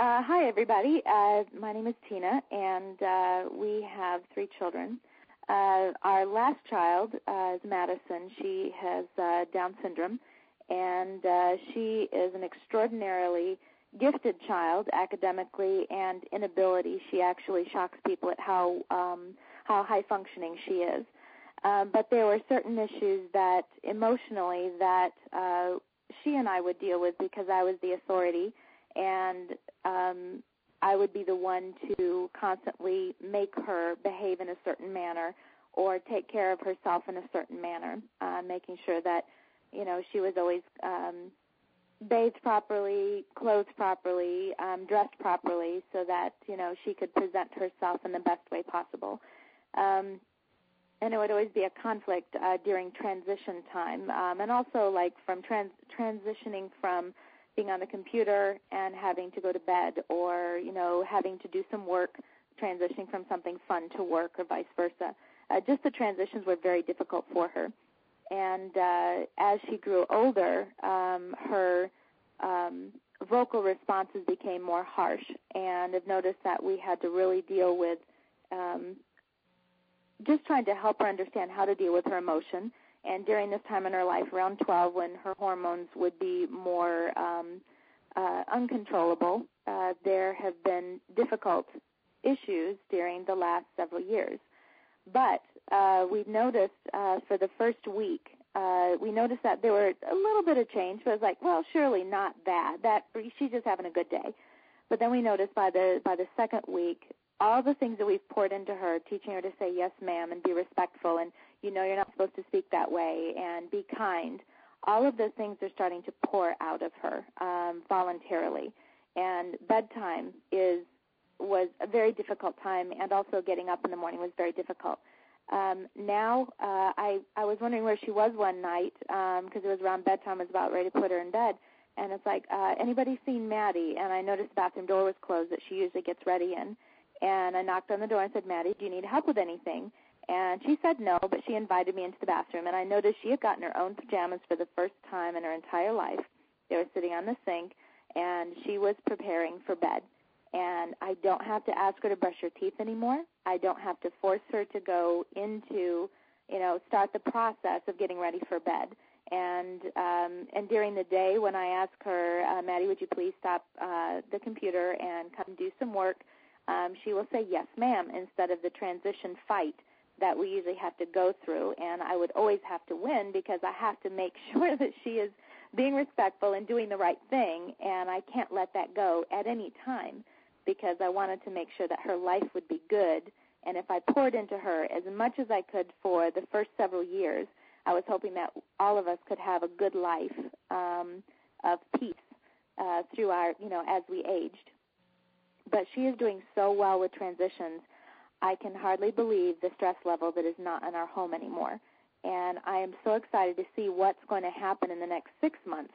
Hi, everybody. My name is Tina, and we have 3 children. Our last child is Madison. She has Down syndrome, and she is an extraordinarily gifted child academically and in ability. She actually shocks people at how high-functioning she is. But there were certain issues that emotionally that she and I would deal with because I was the authority, and I would be the one to constantly make her behave in a certain manner or take care of herself in a certain manner, making sure that, she was always bathed properly, clothed properly, dressed properly so that, she could present herself in the best way possible. And it would always be a conflict during transition time, and also like from transitioning from being on the computer and having to go to bed, or having to do some work, transitioning from something fun to work, or vice versa. Just the transitions were very difficult for her. And as she grew older, her vocal responses became more harsh, and I've noticed that we had to really deal with just trying to help her understand how to deal with her emotion. And during this time in her life, around 12, when her hormones would be more uncontrollable, there have been difficult issues during the last several years. But we noticed for the first week, we noticed that there were a little bit of change. So it was like, well, surely not bad. That she's just having a good day. But then we noticed by the second week, all the things that we've poured into her, teaching her to say yes, ma'am, and be respectful, and you're not supposed to speak that way, and be kind. All of those things are starting to pour out of her voluntarily. And bedtime was a very difficult time, and also getting up in the morning was very difficult. Now, I was wondering where she was one night, because it was around bedtime. I was about ready to put her in bed, and it's like, anybody seen Maddie? And I noticed the bathroom door was closed that she usually gets ready in. And I knocked on the door and said, Maddie, do you need help with anything? And she said no, but she invited me into the bathroom. And I noticed she had gotten her own pajamas for the first time in her entire life. They were sitting on the sink, and she was preparing for bed. And I don't have to ask her to brush her teeth anymore. I don't have to force her to go into, start the process of getting ready for bed. And during the day when I ask her, Maddie, would you please stop the computer and come do some work, she will say, yes, ma'am, instead of the transition fight that we usually have to go through. And I would always have to win because I have to make sure that she is being respectful and doing the right thing, and I can't let that go at any time because I wanted to make sure that her life would be good. And if I poured into her as much as I could for the first several years, I was hoping that all of us could have a good life of peace through our, as we aged. But she is doing so well with transitions, I can hardly believe the stress level that is not in our home anymore. And I am so excited to see what's going to happen in the next 6 months.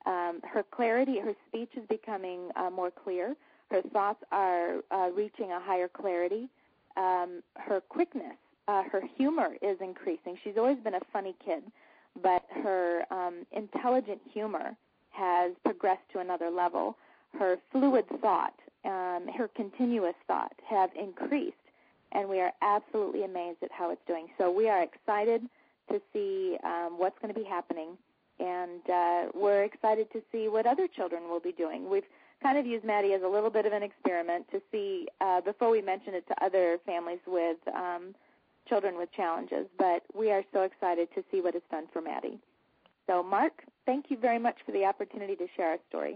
Her clarity, her speech is becoming more clear. Her thoughts are reaching a higher clarity. Her quickness, her humor is increasing. She's always been a funny kid, but her intelligent humor has progressed to another level. Her fluid thought, her continuous thought have increased, and we are absolutely amazed at how it's doing. So we are excited to see what's going to be happening, and we're excited to see what other children will be doing. We've kind of used Maddie as a little bit of an experiment to see, before we mention it to other families with children with challenges, but we are so excited to see what it's done for Maddie. So, Mark, thank you very much for the opportunity to share our story.